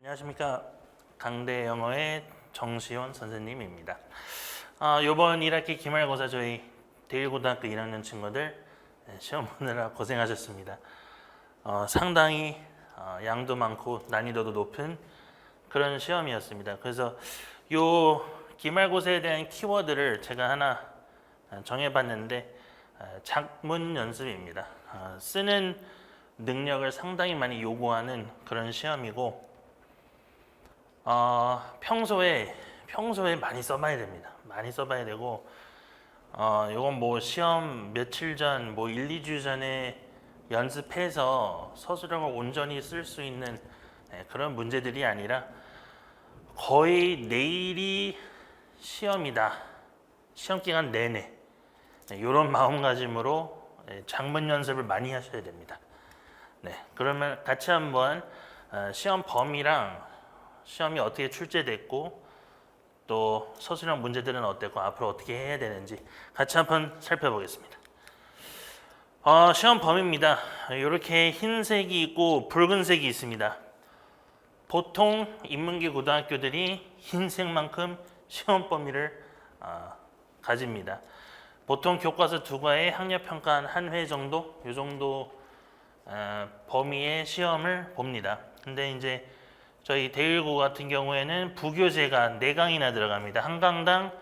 안녕하십니까. 강대 영어의 정시원 선생님입니다. 이번 1학기 기말고사 저희 대1고등학교 1학년 친구들 시험 보느라 고생하셨습니다. 상당히 양도 많고 난이도도 높은 그런 시험이었습니다. 그래서 요 기말고사에 대한 키워드를 제가 하나 정해봤는데 작문 연습입니다. 쓰는 능력을 상당히 많이 요구하는 그런 시험이고 평소에 많이 써봐야 됩니다. 많이 써봐야 되고 요건 뭐 시험 며칠 전, 뭐 1, 2주 전에 연습해서 서술형을 온전히 쓸 수 있는 그런 문제들이 아니라 거의 내일이 시험이다. 시험 기간 내내 이런 마음가짐으로 작문 연습을 많이 하셔야 됩니다. 네, 그러면 같이 한번 시험 범위랑 시험이 어떻게 출제됐고 또 서술형 문제들은 어땠고 앞으로 어떻게 해야 되는지 같이 한번 살펴보겠습니다. 시험 범위입니다. 이렇게 흰색이 있고 붉은색이 있습니다. 보통 인문계 고등학교들이 흰색만큼 시험 범위를 가집니다. 보통 교과서 2과에 학력평가 한 회 정도, 이 정도 범위의 시험을 봅니다. 근데 이제 저희 대1고 같은 경우에는 부교재가 4강이나 들어갑니다. 한 강당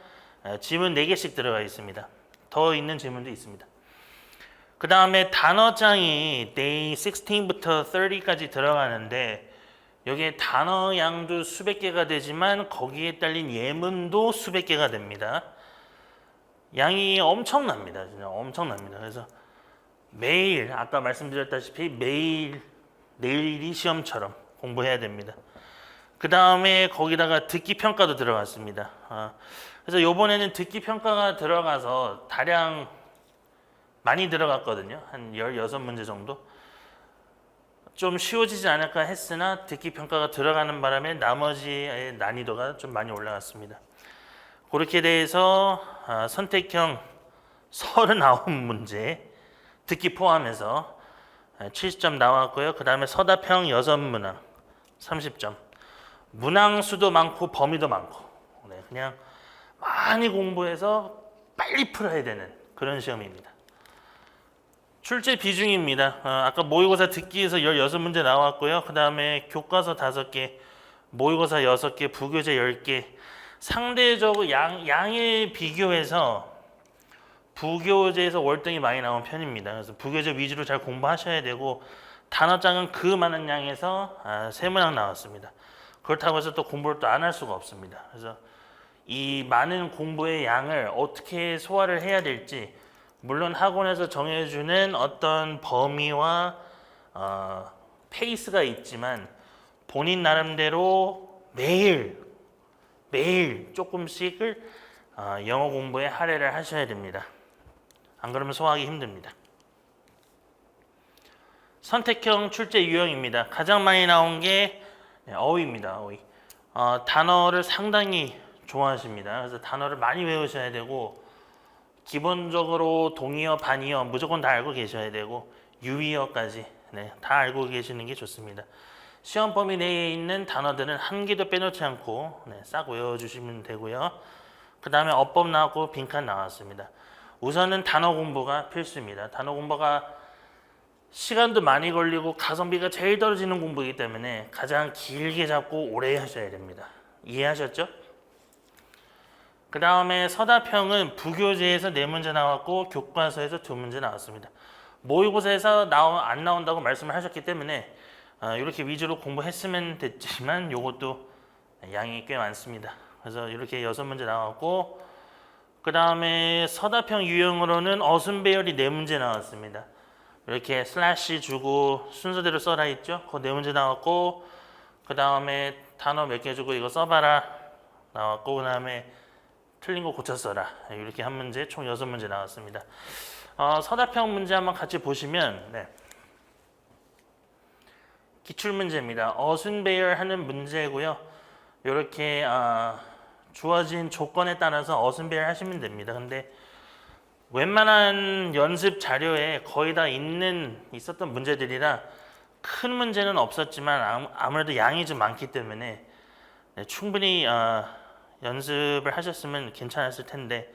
지문 4개씩 들어가 있습니다. 더 있는 지문도 있습니다. 그 다음에 단어장이 day 16부터 30까지 들어가는데 여기에 단어 양도 수백 개가 되지만 거기에 딸린 예문도 수백 개가 됩니다. 양이 엄청납니다. 진짜 엄청납니다. 그래서 매일 아까 말씀드렸다시피 매일 내일이 시험처럼 공부해야 됩니다. 그 다음에 거기다가 듣기 평가도 들어갔습니다. 그래서 요번에는 듣기 평가가 들어가서 다량 많이 들어갔거든요. 한 16문제 정도. 좀 쉬워지지 않을까 했으나 듣기 평가가 들어가는 바람에 나머지의 난이도가 좀 많이 올라갔습니다. 그렇게 돼서 선택형 39문제 듣기 포함해서 70점 나왔고요. 그 다음에 서답형 6문항 30점. 문항 수도 많고 범위도 많고 그냥 많이 공부해서 빨리 풀어야 되는 그런 시험입니다. 출제 비중입니다. 아까 모의고사 듣기에서 16문제 나왔고요. 그 다음에 교과서 5개, 모의고사 6개, 부교재 10개. 상대적으로 양에 비교해서 부교재에서 월등히 많이 나온 편입니다. 그래서 부교재 위주로 잘 공부하셔야 되고 단어장은 그 많은 양에서 3문항 나왔습니다. 그렇다고 해서 또 공부를 또 안 할 수가 없습니다. 그래서 이 많은 공부의 양을 어떻게 소화를 해야 될지 물론 학원에서 정해주는 어떤 범위와 페이스가 있지만 본인 나름대로 매일 조금씩을 영어 공부에 할애를 하셔야 됩니다. 안 그러면 소화하기 힘듭니다. 선택형 출제 유형입니다. 가장 많이 나온 게 어휘입니다. 어휘. 단어를 상당히 좋아하십니다. 그래서 단어를 많이 외우셔야 되고 기본적으로 동의어, 반의어 무조건 다 알고 계셔야 되고 유의어까지 다 알고 계시는 게 좋습니다. 시험 범위 내에 있는 단어들은 한 개도 빼놓지 않고 싹 외워주시면 되고요. 그 다음에 어법 나왔고 빈칸 나왔습니다. 우선은 단어 공부가 필수입니다. 단어 공부가 시간도 많이 걸리고 가성비가 제일 떨어지는 공부이기 때문에 가장 길게 잡고 오래 하셔야 됩니다. 이해하셨죠? 그 다음에 서답형은 부교재에서 4문제 나왔고 교과서에서 2문제 나왔습니다. 모의고사에서 안 나온다고 말씀을 하셨기 때문에 이렇게 위주로 공부했으면 됐지만 이것도 양이 꽤 많습니다. 그래서 이렇게 6문제 나왔고 그 다음에 서답형 유형으로는 어순배열이 4문제 나왔습니다. 이렇게 슬래시 주고 순서대로 써라 있죠? 그 4문제 나왔고 그 다음에 단어 몇 개 주고 이거 써봐라 나왔고 그 다음에 틀린 거 고쳐 써라 이렇게 한 문제 총 6문제 나왔습니다. 서답형 문제 한번 같이 보시면 기출문제입니다. 어순배열하는 문제고요. 이렇게 주어진 조건에 따라서 어순배열 하시면 됩니다. 근데 웬만한 연습 자료에 거의 다 있었던 문제들이라 큰 문제는 없었지만 아무래도 양이 좀 많기 때문에 충분히 연습을 하셨으면 괜찮았을 텐데,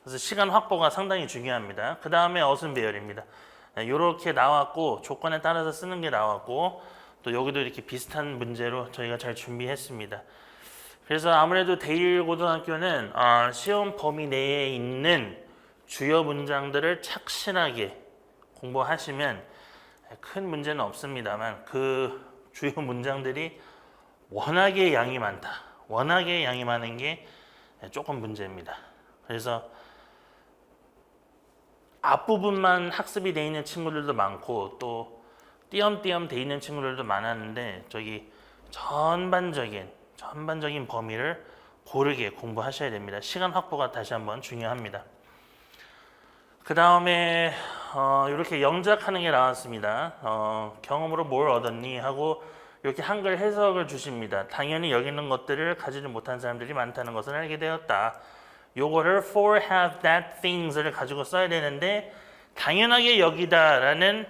그래서 시간 확보가 상당히 중요합니다. 그 다음에 어순 배열입니다. 이렇게 나왔고 조건에 따라서 쓰는 게 나왔고 또 여기도 이렇게 비슷한 문제로 저희가 잘 준비했습니다. 그래서 아무래도 대1고등학교는 시험 범위 내에 있는 주요 문장들을 착실하게 공부하시면 큰 문제는 없습니다만, 그 주요 문장들이 워낙에 양이 많다. 워낙에 양이 많은 게 조금 문제입니다. 그래서 앞부분만 학습이 돼 있는 친구들도 많고 또 띄엄띄엄 돼 있는 친구들도 많았는데, 저기 전반적인 범위를 고르게 공부하셔야 됩니다. 시간 확보가 다시 한번 중요합니다. 그 다음에 이렇게 영작하는 게 나왔습니다. 경험으로 뭘 얻었니? 하고 이렇게 한글 해석을 주십니다. 당연히 여기 있는 것들을 가지지 못한 사람들이 많다는 것을 알게 되었다. 요거를 for have that things를 가지고 써야 되는데, 당연하게 여기다라는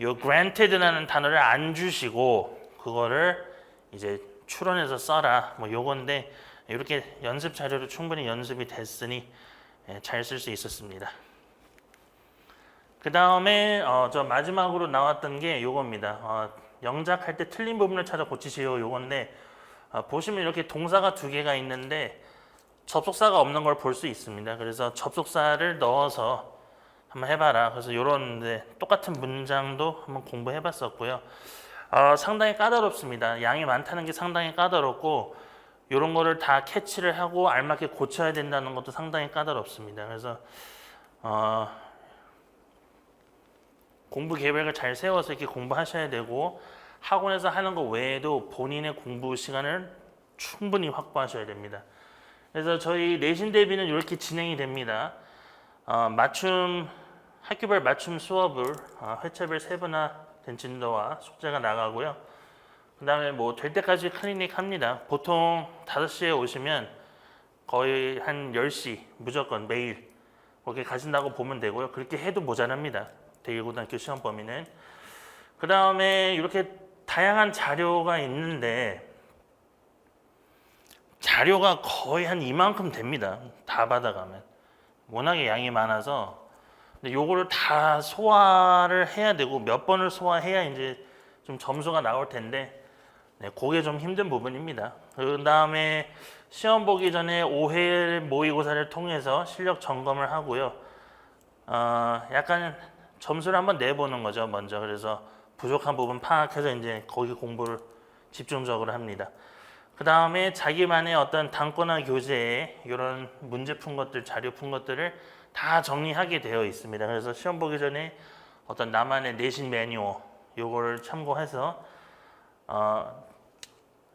요 granted라는 단어를 안 주시고 그거를 이제 추론해서 써라, 뭐 요건데, 이렇게 연습 자료로 충분히 연습이 됐으니 잘 쓸 수 있었습니다. 그 다음에 저 마지막으로 나왔던 게 요겁니다. 영작할 때 틀린 부분을 찾아 고치시오, 요건데 보시면 이렇게 동사가 두 개가 있는데 접속사가 없는 걸 볼 수 있습니다. 그래서 접속사를 넣어서 한번 해봐라. 그래서 이런 똑같은 문장도 한번 공부해봤었고요. 상당히 까다롭습니다. 양이 많다는 게 상당히 까다롭고, 이런 거를 다 캐치를 하고 알맞게 고쳐야 된다는 것도 상당히 까다롭습니다. 그래서 공부 계획을 잘 세워서 이렇게 공부하셔야 되고, 학원에서 하는 거 외에도 본인의 공부 시간을 충분히 확보하셔야 됩니다. 그래서 저희 내신 대비는 이렇게 진행이 됩니다. 학교별 맞춤 수업을 회차별 세분화된 진도와 숙제가 나가고요. 그 다음에 뭐 될 때까지 클리닉 합니다. 보통 5시에 오시면 거의 한 10시 무조건 매일 그렇게 가신다고 보면 되고요. 그렇게 해도 모자랍니다. 대1고등학교 시험 범위는. 그 다음에 이렇게 다양한 자료가 있는데, 자료가 거의 한 이만큼 됩니다. 다 받아가면. 워낙에 양이 많아서. 근데 요거를 다 소화를 해야 되고, 몇 번을 소화해야 이제 좀 점수가 나올 텐데, 그게 좀 힘든 부분입니다. 그 다음에 시험 보기 전에 5회 모의고사를 통해서 실력 점검을 하고요. 약간 점수를 한번 내보는 거죠, 먼저. 그래서 부족한 부분 파악해서 이제 거기 공부를 집중적으로 합니다. 그 다음에 자기만의 어떤 단권화 교재에 이런 문제 푼 것들, 자료 푼 것들을 다 정리하게 되어 있습니다. 그래서 시험 보기 전에 어떤 나만의 내신 매뉴얼, 요거를 참고해서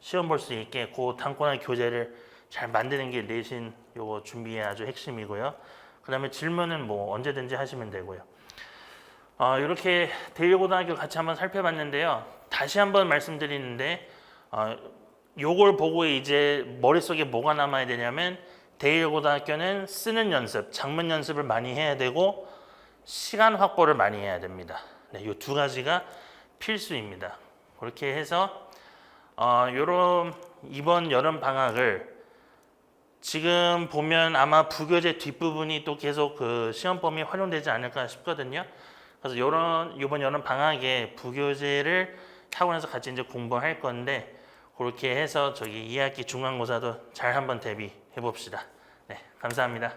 시험 볼 수 있게 그 단권화 교재를 잘 만드는 게 내신 요거 준비의 아주 핵심이고요. 그 다음에 질문은 뭐 언제든지 하시면 되고요. 이렇게 대1고등학교 같이 한번 살펴봤는데요. 다시 한번 말씀드리는데, 요걸 보고 이제 머릿속에 뭐가 남아야 되냐면, 대1고등학교는 쓰는 연습, 작문 연습을 많이 해야 되고 시간 확보를 많이 해야 됩니다. 네, 이 두 가지가 필수입니다. 그렇게 해서 요런 이번 여름 방학을 지금 보면 아마 부교재 뒷부분이 또 계속 그 시험 범위에 활용되지 않을까 싶거든요. 그래서 이번 여름 방학에 부교재를 학원에서 같이 이제 공부할 건데, 그렇게 해서 저기 2학기 중간고사도 잘 한번 대비해 봅시다. 네, 감사합니다.